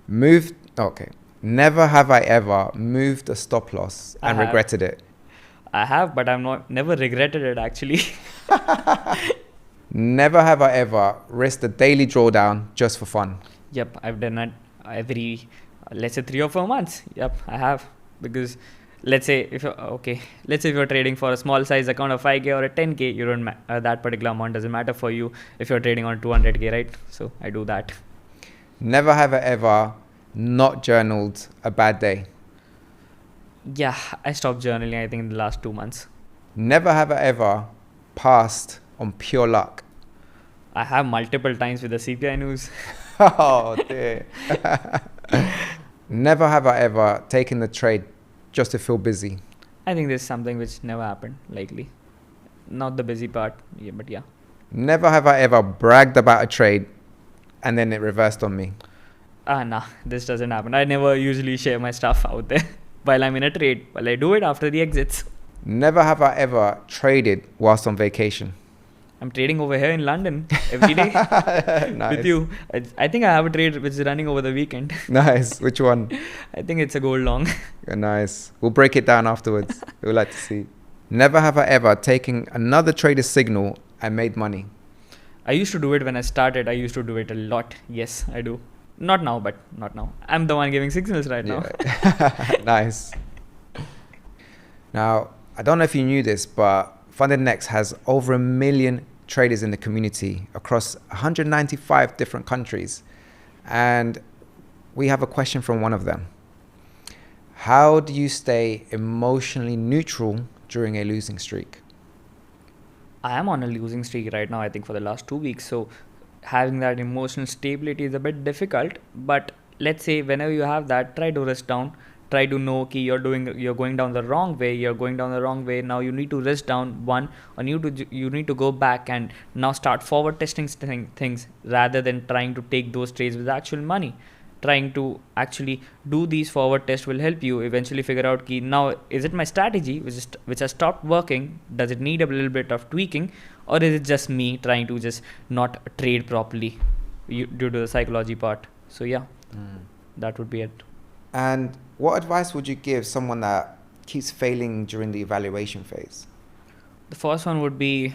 moved. Okay. Never have I ever moved a stop loss I and have. regretted it. I have, but I've never regretted it actually. Never have I ever risked a daily drawdown just for fun. Yep, I've done it every, let's say 3 or 4 months. Yep, I have. Because let's say if you're trading for a small size account of 5k or a 10k, you don't that particular amount doesn't matter for you if you're trading on 200k, right? So I do that. Never have I ever not journaled a bad day. Yeah, I stopped journaling I think in the last 2 months. Never have I ever passed on pure luck. I have multiple times with the CPI news. Oh dear. Never have I ever taken the trade just to feel busy. I think this is something which never happened, likely. Not the busy part, yeah, but yeah. Never have I ever bragged about a trade and then it reversed on me. Nah, this doesn't happen. I never usually share my stuff out there while I'm in a trade. Well, I do it after the exits. Never have I ever traded whilst on vacation. I'm trading over here in London every day Nice. with you. I think I have a trade which is running over the weekend. Nice. Which one? I think it's a gold long. Nice. We'll break it down afterwards. We'd like to see. Never have I ever taken another trader's signal and made money. I used to do it when I started. I used to do it a lot. Yes, I do. Not now, but not now. I'm the one giving signals right now. Nice. Now, I don't know if you knew this, but FundedNext has over 1 million traders in the community across 195 different countries. And we have a question from one of them. How do you stay emotionally neutral during a losing streak? I am on a losing streak right now, I think, for the last 2 weeks. So having that emotional stability is a bit difficult. But let's say whenever you have that, try to rest down. Try to know that you're going down the wrong way. Now you need to rest down one, or you need to go back and now start forward testing things rather than trying to take those trades with actual money. Trying to actually do these forward tests will help you eventually figure out now is it my strategy which has stopped working? Does it need a little bit of tweaking, or is it just me trying to just not trade properly due to the psychology part? So yeah, that would be it. And what advice would you give someone that keeps failing during the evaluation phase? The first one would be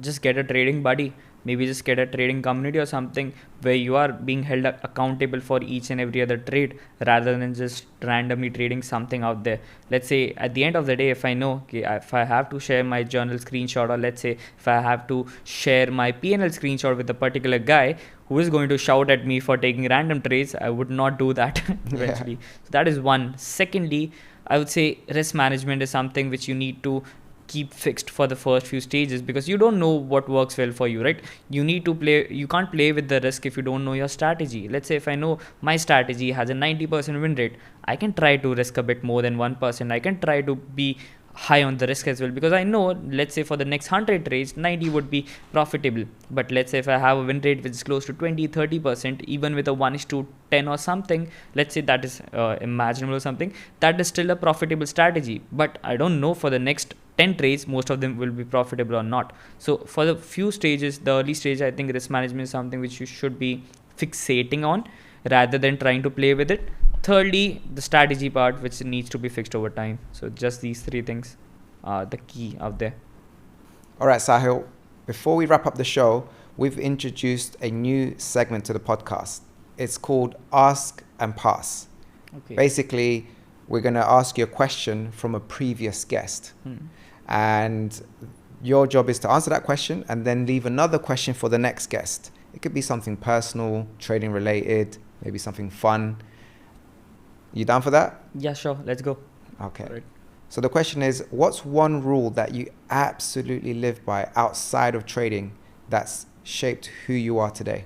just get a trading buddy. Maybe just get a trading community or something where you are being held accountable for each and every other trade rather than just randomly trading something out there. Let's say at the end of the day, if I know, if I have to share my journal screenshot, or let's say if I have to share my P&L screenshot with a particular guy who is going to shout at me for taking random trades, I would not do that eventually. Yeah. So that is one. Secondly, I would say risk management is something which you need to keep fixed for the first few stages, because you don't know what works well for you, right? You can't play with the risk if you don't know your strategy. Let's say if I know my strategy has a 90% win rate, I can try to risk a bit more than 1%. I can try to be high on the risk as well, because I know, let's say for the next 100 trades, 90 would be profitable. But let's say if I have a win rate which is close to 20-30%, even with a 1:10 or something, let's say that is imaginable or something, that is still a profitable strategy. But I don't know for the next 10 trades most of them will be profitable or not. So for the few stages, the early stage, I think risk management is something which you should be fixating on rather than trying to play with it. Thirdly, the strategy part, which needs to be fixed over time. So just these three things are the key out there. All right, Sahil, before we wrap up the show, we've introduced a new segment to the podcast. It's called Ask and Pass. Okay. Basically, we're going to ask you a question from a previous guest. And your job is to answer that question and then leave another question for the next guest. It could be something personal, trading related, maybe something fun. You down for that? Yeah, sure. Let's go. Okay. All right. So the question is, what's one rule that you absolutely live by outside of trading that's shaped who you are today?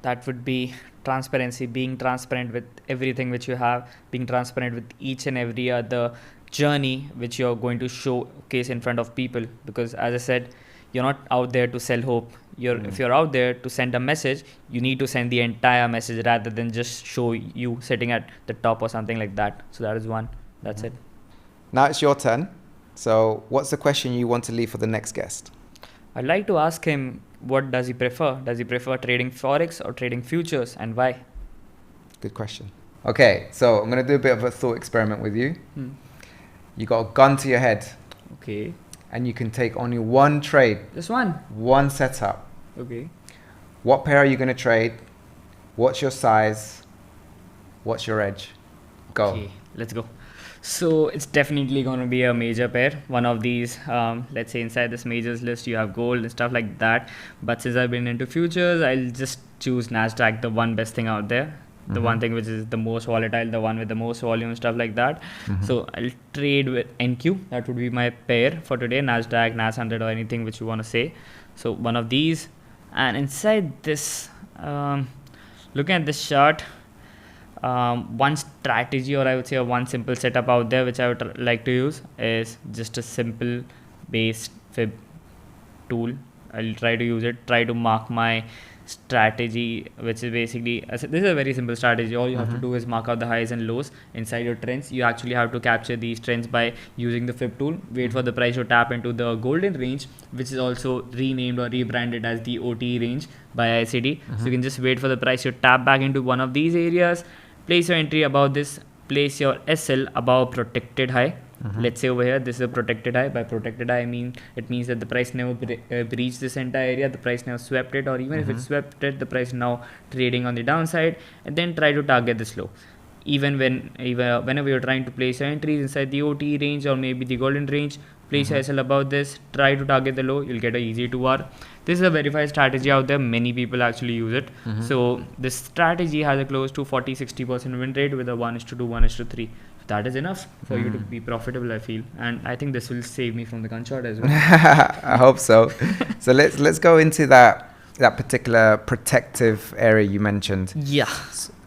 That would be transparency, being transparent with everything which you have, being transparent with each and every other journey which you're going to showcase in front of people. Because as I said, you're not out there to sell hope. If you're out there to send a message, you need to send the entire message rather than just show you sitting at the top or something like that. So that is one. That's it. Now it's your turn. So what's the question you want to leave for the next guest? I'd like to ask him, what does he prefer? Does he prefer trading Forex or trading futures, and why? Good question. Okay, so I'm going to do a bit of a thought experiment with you. You got a gun to your head. Okay. And you can take only one trade. Just one? One setup. Okay. What pair are you going to trade? What's your size? What's your edge? Go. Okay, let's go. So it's definitely going to be a major pair. One of these, let's say inside this majors list, you have gold and stuff like that. But since I've been into futures, I'll just choose NASDAQ, the one best thing out there. The one thing which is the most volatile, the one with the most volume, stuff like that. So I'll trade with NQ. That would be my pair for today. NASDAQ, NAS 100 or anything which you want to say. So one of these. And inside this, looking at this chart, one strategy, or I would say one simple setup out there which I would like to use is just a simple base fib tool. I'll try to use it, try to mark my strategy, which is basically, this is a very simple strategy. All you have to do is mark out the highs and lows inside your trends. You actually have to capture these trends by using the fib tool. Wait for the price to tap into the golden range, which is also renamed or rebranded as the OT range by ICD. So you can just wait for the price to tap back into one of these areas, place your entry above this, place your SL above protected high. Let's say over here, this is a protected high. By protected high, it means that the price never breached this entire area, the price never swept it, or even if it swept it, the price now trading on the downside, and then try to target this low. Whenever you're trying to place your entries inside the OT range or maybe the golden range, place your SL above this, try to target the low, you'll get a easy 2R. This is a verified strategy out there. Many people actually use it. So this strategy has a close to 40-60% win rate with a 1:2, 1:3. That is enough for you to be profitable, I feel, and I think this will save me from the gun shot as well. I hope so. So let's go into that particular protective area you mentioned. Yeah.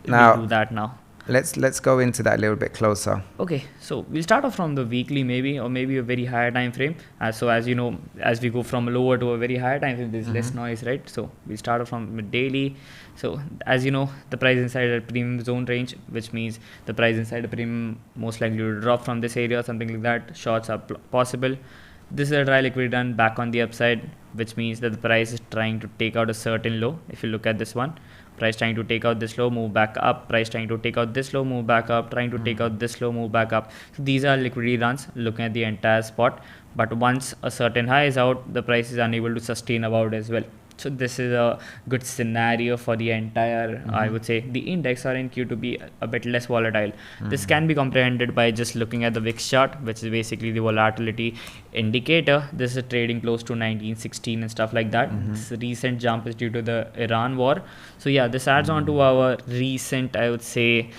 Now we'll do that now. Let's go into that a little bit closer. Okay, so we'll start off from the weekly maybe, or maybe a very higher time frame. So as you know, as we go from lower to a very higher time frame, there's less noise, right? So we'll start off from daily. So as you know, the price inside a premium zone range, which means the price inside a premium most likely to drop from this area or something like that. Shorts are possible. This is a dry liquidity run back on the upside, which means that the price is trying to take out a certain low. If you look at this one, price trying to take out this low, move back up, price trying to take out this low, move back up, trying to take out this low, move back up. So these are liquidity runs looking at the entire spot, but once a certain high is out, the price is unable to sustain above as well. So this is a good scenario for the entire, I would say, the index or NQ to be a bit less volatile. This can be comprehended by just looking at the VIX chart, which is basically the volatility indicator. This is trading close to 1916 and stuff like that. This recent jump is due to the Iran war. So yeah, this adds on to our recent, I would say,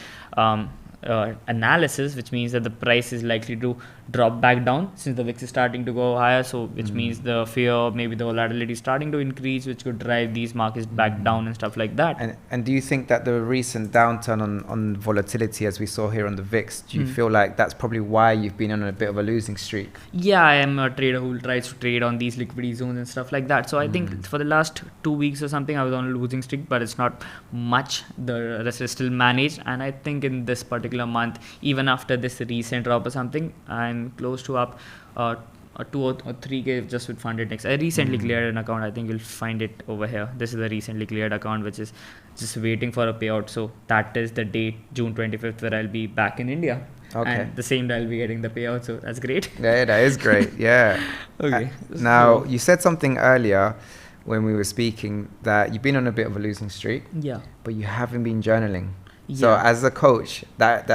analysis, which means that the price is likely to drop back down since the VIX is starting to go higher, so which means the fear, maybe the volatility is starting to increase, which could drive these markets back down and stuff like that. And do you think that the recent downturn on volatility, as we saw here on the VIX, do you feel like that's probably why you've been on a bit of a losing streak? Yeah, I am a trader who tries to trade on these liquidity zones and stuff like that. So I think for the last 2 weeks or something, I was on a losing streak, but it's not much. The rest is still managed, and I think in this particular month, even after this recent drop or something, I'm close to up 2 or 3K just with FundedNext. I recently cleared an account. I think you'll find it over here. This is a recently cleared account which is just waiting for a payout. So that is the date, June 25th, where I'll be back in India. Okay. And the same day I'll be getting the payout. So that's great. Yeah, that is great. Yeah. Okay. Now, you said something earlier when we were speaking that you've been on a bit of a losing streak. Yeah. But you haven't been journaling. Yeah. So as a coach, that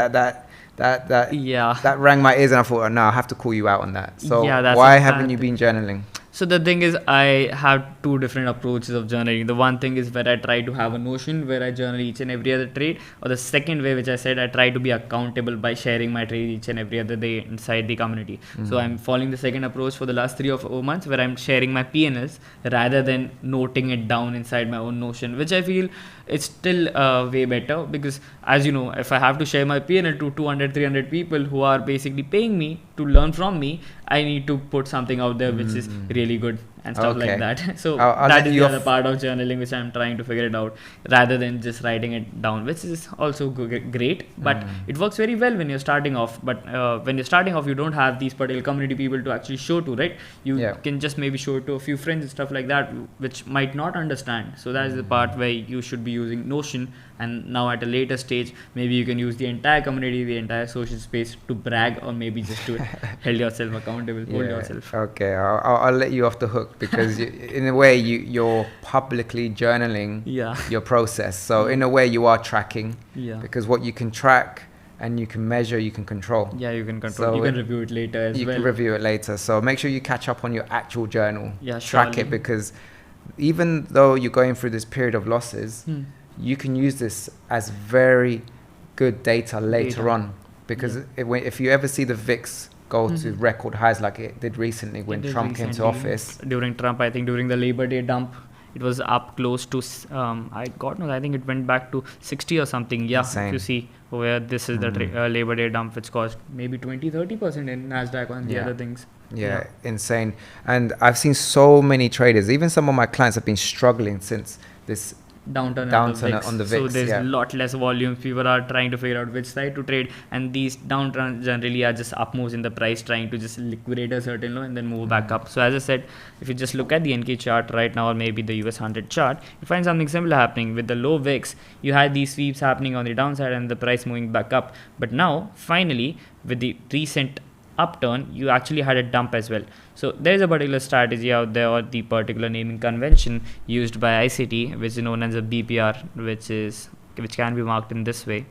rang my ears, and I thought, oh, no, I have to call you out on that. So yeah, why haven't you been journaling? So the thing is, I have two different approaches of journaling. The one thing is where I try to have a notion where I journal each and every other trade, or the second way, which I said, I try to be accountable by sharing my trade each and every other day inside the community. So I'm following the second approach for the last 3 or 4 months, where I'm sharing my P&Ls rather than noting it down inside my own notion, which I feel it's still way better, because as you know, if I have to share my P&L to 200, 300 people who are basically paying me to learn from me, I need to put something out there which is really good and stuff like that. So that is the other part of journaling which I'm trying to figure it out, rather than just writing it down, which is also great, but it works very well when you're starting off. But when you're starting off, you don't have these particular community people to actually show to, right? You can just maybe show it to a few friends and stuff like that, which might not understand. So that is the part where you should be using Notion, and now at a later stage, maybe you can use the entire community, the entire social space to brag, or maybe just to hold yourself accountable, hold yourself. Okay, I'll let you off the hook, because in a way you're publicly journaling your process. So in a way you are tracking, because what you can track and you can measure, you can control. Yeah, you can control. So you can review it later as well. You can review it later. So make sure you catch up on your actual journal. Yeah, track it, because even though you're going through this period of losses, you can use this as very good data later on, because if you ever see the VIX go to record highs like it did recently when Trump came to office. During Trump, I think during the Labor Day dump, it was up close to, I think it went back to 60 or something. Yeah, insane. If you see where this is the Labor Day dump, which caused maybe 20-30% in NASDAQ and the other things. Yeah, insane. And I've seen so many traders, even some of my clients have been struggling since this downturn on the VIX. So there's a lot less volume. People are trying to figure out which side to trade, and these downturns generally are just up moves in the price, trying to just liquidate a certain low and then move back up. So as I said, if you just look at the NK chart right now, or maybe the US 100 chart, you find something similar happening. With the low VIX, you had these sweeps happening on the downside and the price moving back up. But now, finally, with the recent upturn, you actually had a dump as well. So there is a particular strategy out there, or the particular naming convention used by ICT, which is known as a BPR, which can be marked in this way,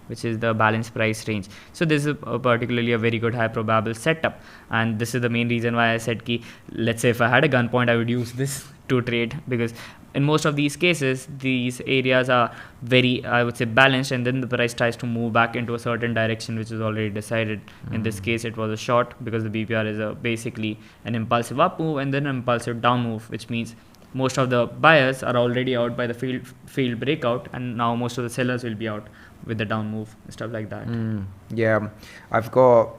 which is the balanced price range. So this is particularly a very good high probable setup, and this is the main reason why I said ki, let's say if I had a gunpoint, I would use this to trade, because in most of these cases, these areas are very, I would say, balanced, and then the price tries to move back into a certain direction, which is already decided. In this case, it was a short, because the BPR is basically an impulsive up move and then an impulsive down move, which means most of the buyers are already out by the failed breakout, and now most of the sellers will be out with the down move and stuff like that. Yeah, I've got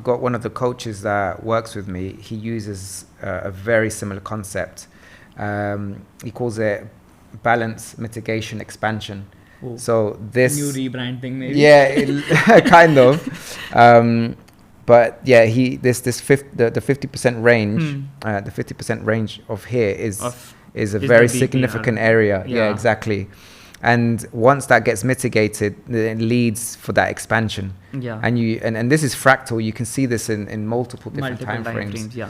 one of the coaches that works with me. He uses a very similar concept. He calls it balance, mitigation, expansion. Oh, so this new rebrand thing, maybe. Yeah, kind of. But yeah, the 50% range, the 50% range of here is a very significant area. Yeah, exactly. And once that gets mitigated, it leads for that expansion. Yeah. And this is fractal. You can see this in multiple different time frames. Yeah.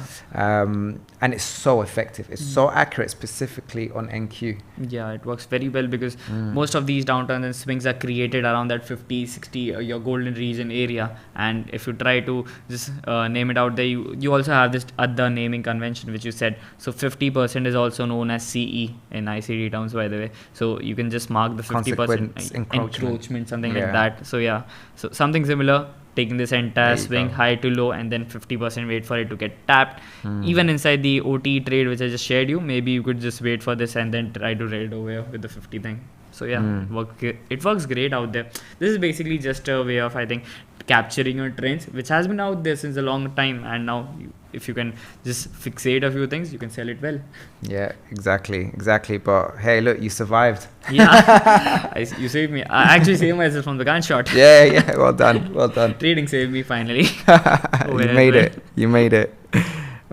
And it's so effective. It's so accurate, specifically on NQ. Yeah, it works very well, because most of these downturns and swings are created around that 50, 60, your golden region area. And if you try to just name it out there, you also have this other naming convention, which you said. So 50% is also known as CE in ICD terms, by the way. So you can just mark the 50% encroachment, something like that. So yeah, so something similar, taking this entire swing high to low, and then 50% wait for it to get tapped. Even inside the OT trade, which I just shared you, maybe you could just wait for this and then try to trade over here with the 50 thing. So yeah, it works great out there. This is basically just a way of, I think, capturing your trends, which has been out there since a long time, and now if you can just fixate a few things, you can sell it well. Yeah, exactly. But hey, look, you survived. Yeah, you saved me. I actually saved myself from the gun shot. Yeah, well done. Trading saved me finally. You made it.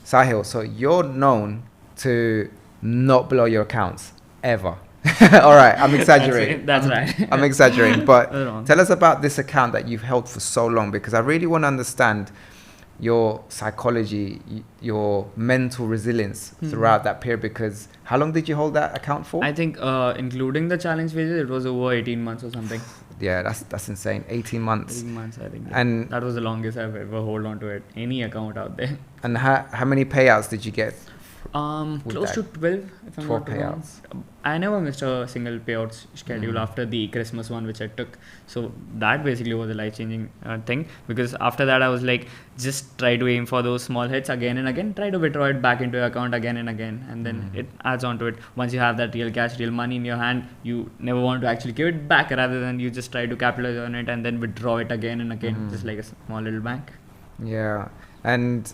Sahil, so you're known to not blow your accounts ever. All right, I'm exaggerating. That's right. I'm exaggerating, but tell us about this account that you've held for so long, because I really want to understand your psychology, your mental resilience throughout that period. Because how long did you hold that account for? I think including the challenge phases, it was over 18 months or something. Yeah, that's insane. 18 months. 18 months, I think. And that was the longest I've ever held on to it. Any account out there. And how many payouts did you get Would Close to that 12, if I'm 12 not wrong. payouts? I never missed a single payout schedule after the Christmas one, which I took. So that basically was a life-changing thing, because after that I was like, just try to aim for those small hits again and again, try to withdraw it back into your account again and again, and then it adds on to it. Once you have that real cash, real money in your hand, you never want to actually give it back, rather than you just try to capitalize on it and then withdraw it again and again, just like a small little bank. Yeah. And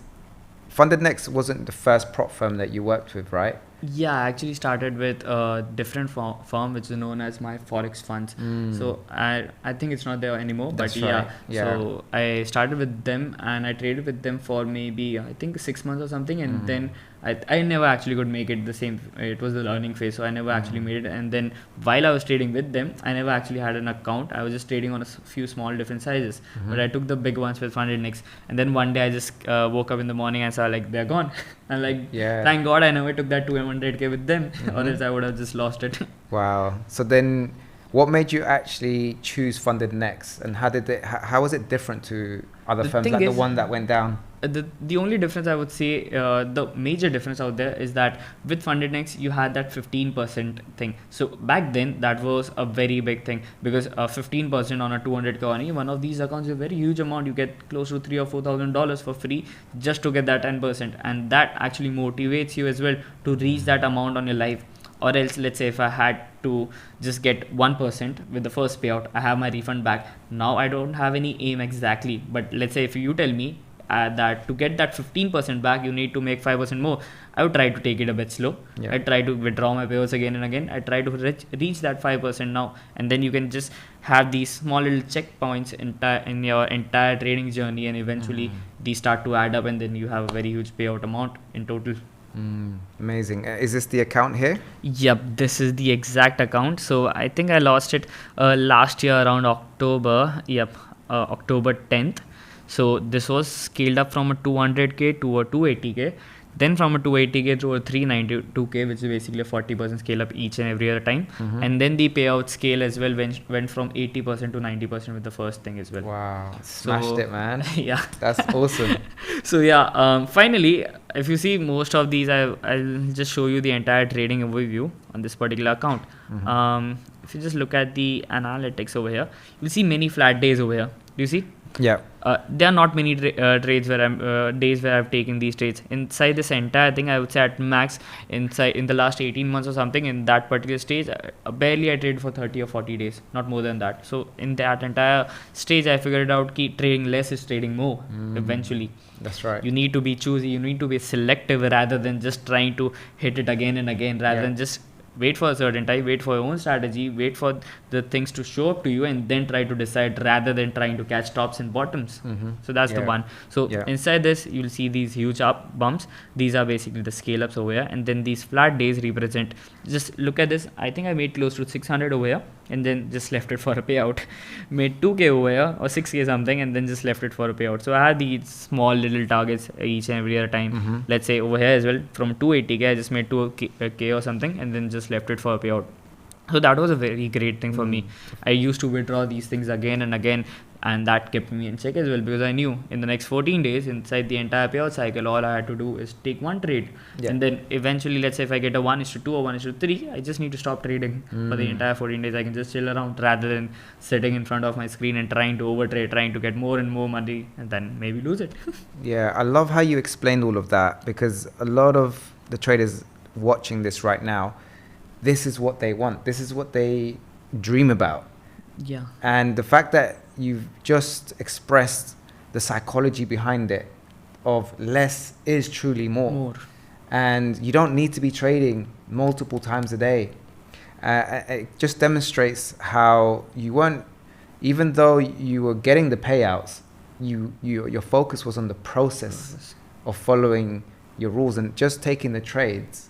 FundedNext wasn't the first prop firm that you worked with, right? Yeah, I actually started with a different firm which is known as my Forex funds. So I think it's not there anymore. That's but right. yeah. So I started with them and I traded with them for maybe I think 6 months or something, and then I never actually could make it the same. It was the learning phase, so I never actually made it. And then while I was trading with them, I never actually had an account. I was just trading on a few small different sizes. But I took the big ones with FundedNext, and then one day I just woke up in the morning and saw like they're gone. And like thank God I never took that 200k with them, or else I would have just lost it. Wow. So then, what made you actually choose FundedNext, and how was it different to other firms, like the one that went down? The only difference I would say, the major difference out there is that with FundedNext you had that 15% thing. So back then that was a very big thing, because 15% on a 200k on any one of these accounts is a very huge amount. You get close to $3,000 or $4,000 for free just to get that 10%, and that actually motivates you as well to reach that amount on your life. Or else, let's say if I had to just get 1% with the first payout, I have my refund back. Now I don't have any aim exactly, but let's say if you tell me that to get that 15% back you need to make 5% more, I would try to take it a bit slow. I try to withdraw my payouts again and again. I try to reach that 5% now, and then you can just have these small little checkpoints in your entire trading journey, and eventually these start to add up, and then you have a very huge payout amount in total. Amazing. Is this the account here? Yep, this is the exact account. So I think I lost it last year around October. Yep, October 10th. So this was scaled up from a 200k to a 280k, then from a 280k to a 392k, which is basically a 40% scale up each and every other time. And then the payout scale as well went from 80% to 90% with the first thing as well. Wow, smashed it, man. Yeah, that's awesome. So yeah, finally, if you see most of these, I'll just show you the entire trading overview on this particular account. If you just look at the analytics over here, you'll see many flat days over here. Do you see? Yeah. There are not many trades where days where I've taken these trades. Inside this entire thing, I would say at max in the last 18 months or something, in that particular stage, barely I traded for 30 or 40 days, not more than that. So in that entire stage, I figured out keep trading less is trading more eventually. That's right. You need to be choosy, you need to be selective, rather than just trying to hit it again and again, rather than just wait for a certain time, wait for your own strategy, wait for the things to show up to you, and then try to decide, rather than trying to catch tops and bottoms. So that's the one. So inside this, you'll see these huge up bumps. These are basically the scale ups over here, and then these flat days represent, just look at this, I think I made close to 600 over here, and then just left it for a payout. Made 2k over here or 6k something, and then just left it for a payout. So I had these small little targets each and every other time. Let's say over here as well, from 280k I just made 2k or something, and then just left it for a payout. So that was a very great thing for me. I used to withdraw these things again and again, and that kept me in check as well, because I knew in the next 14 days inside the entire payout cycle, all I had to do is take one trade, and then eventually, let's say if I get a 1:2 or 1:3, I just need to stop trading for the entire 14 days. I can just chill around, rather than sitting in front of my screen and trying to overtrade, trying to get more and more money, and then maybe lose it. Yeah, I love how you explained all of that, because a lot of the traders watching this right now, this is what they want. This is what they dream about. Yeah. And the fact that you've just expressed the psychology behind it, of less is truly more. And you don't need to be trading multiple times a day. It just demonstrates how you weren't, even though you were getting the payouts, your focus was on the process of following your rules and just taking the trades.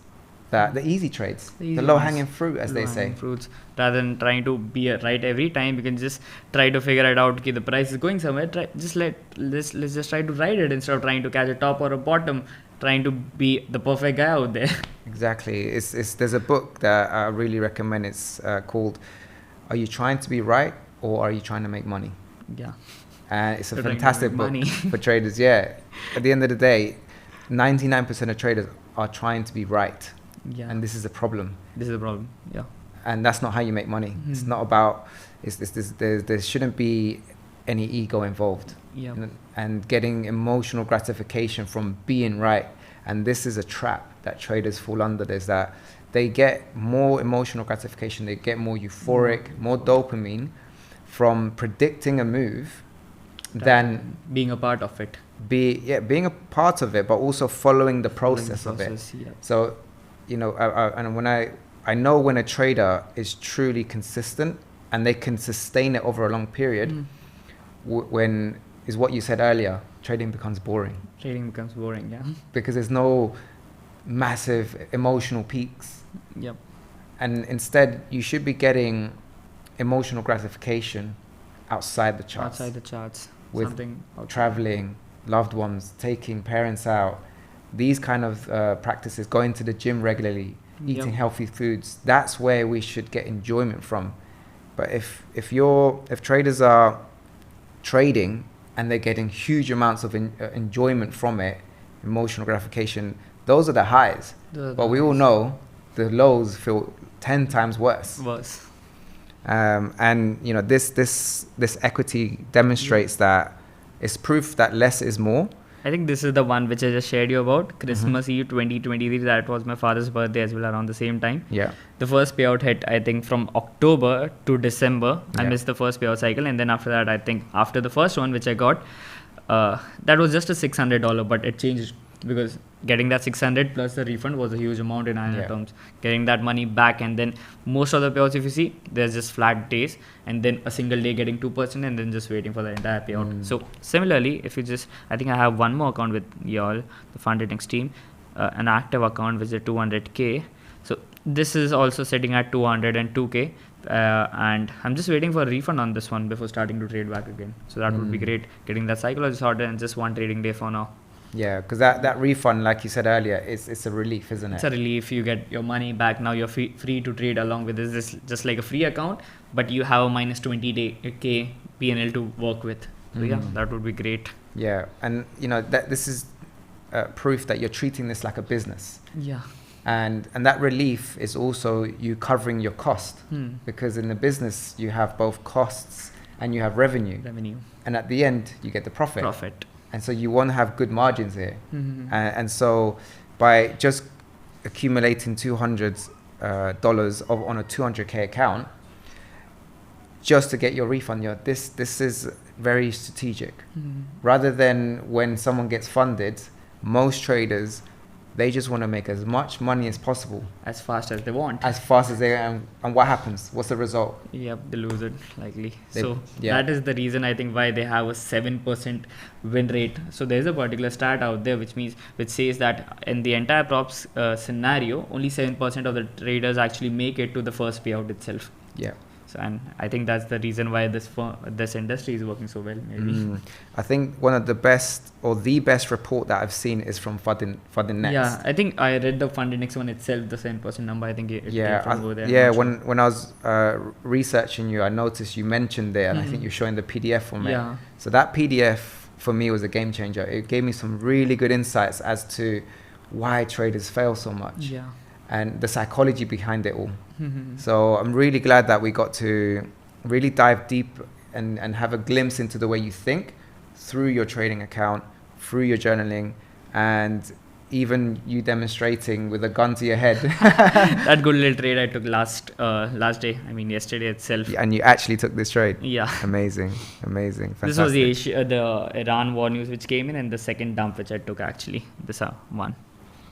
The easy trades, the low-hanging fruit, as they say. Fruits, rather than trying to be right every time. You can just try to figure it out. Okay, the price is going somewhere. Let's just try to ride it instead of trying to catch a top or a bottom, trying to be the perfect guy out there. Exactly. There's a book that I really recommend. It's called "Are You Trying to Be Right or Are You Trying to Make Money?" Yeah. And it's a fantastic book for traders. Yeah. At the end of the day, 99% of traders are trying to be right. Yeah. And this is a problem. This is the problem. Yeah. And that's not how you make money. It's not about, there shouldn't be any ego involved. Yeah. And getting emotional gratification from being right. And this is a trap that traders fall under. There's that they get more emotional gratification, they get more euphoric, more dopamine from predicting a move than being a part of it. Being a part of it, but also following the process of it. Yeah. So, you know, and when I know when a trader is truly consistent and they can sustain it over a long period, when is what you said earlier, trading becomes boring. Trading becomes boring, yeah. Because there's no massive emotional peaks. Yep. And instead, you should be getting emotional gratification outside the charts. Outside the charts. With something traveling, loved ones, taking parents out, these kind of practices, going to the gym regularly, eating healthy foods. That's where we should get enjoyment from. But if traders are trading and they're getting huge amounts of enjoyment from it, emotional gratification, those are the highs. But we all know the lows feel 10 times worse. And you know, this equity demonstrates that it's proof that less is more. I think this is the one which I just shared you about. Christmas Eve 2023, that was my father's birthday as well, around the same time. Yeah. The first payout hit, I think, from October to December. I missed the first payout cycle. And then after that, I think after the first one, which I got, that was just a $600, but it changed because getting that 600 plus the refund was a huge amount in INR terms. Getting that money back, and then most of the payouts, if you see, there's just flat days and then a single day getting 2% and then just waiting for the entire payout. So similarly, if you just, I think I have one more account with y'all, the FundedNext team, an active account which is 200k. So this is also sitting at 202k. And I'm just waiting for a refund on this one before starting to trade back again. So that would be great, getting that psychology sorted and just one trading day for now. Yeah, because that refund, like you said earlier, it's a relief, isn't it? It's a relief. You get your money back. Now you're free to trade along with this. This is just like a free account, but you have a minus 20k P&L to work with. So yeah, that would be great. Yeah, and you know that this is proof that you're treating this like a business. Yeah. And that relief is also you covering your cost, because in the business you have both costs and you have revenue. And at the end you get the profit. And so you want to have good margins here. And so by just accumulating $200 on a 200k account just to get your refund, this is very strategic. Rather than when someone gets funded, most traders, they just want to make as much money as possible. As fast as they want. As fast as they and what happens? What's the result? Yep, they lose it, likely. That is the reason I think why they have a 7% win rate. So there's a particular stat out there which says that in the entire props scenario, only 7% of the traders actually make it to the first payout itself. Yeah. And I think that's the reason why this industry is working so well. Maybe. I think one of the best or the best report that I've seen is from FundedNext. Yeah, I think I read the FundedNext one itself, the 7% number. I think it came from over there. Yeah, when I was researching you, I noticed you mentioned there, and I think you're showing the PDF for me. Yeah. So that PDF for me was a game changer. It gave me some really good insights as to why traders fail so much. Yeah. And the psychology behind it all. So I'm really glad that we got to really dive deep and have a glimpse into the way you think through your trading account, through your journaling, and even you demonstrating with a gun to your head. That good little trade I took last day. I mean, yesterday itself. Yeah, and you actually took this trade. Yeah. Amazing. Fantastic. This was the Iran war news which came in, and the second dump which I took actually. This one.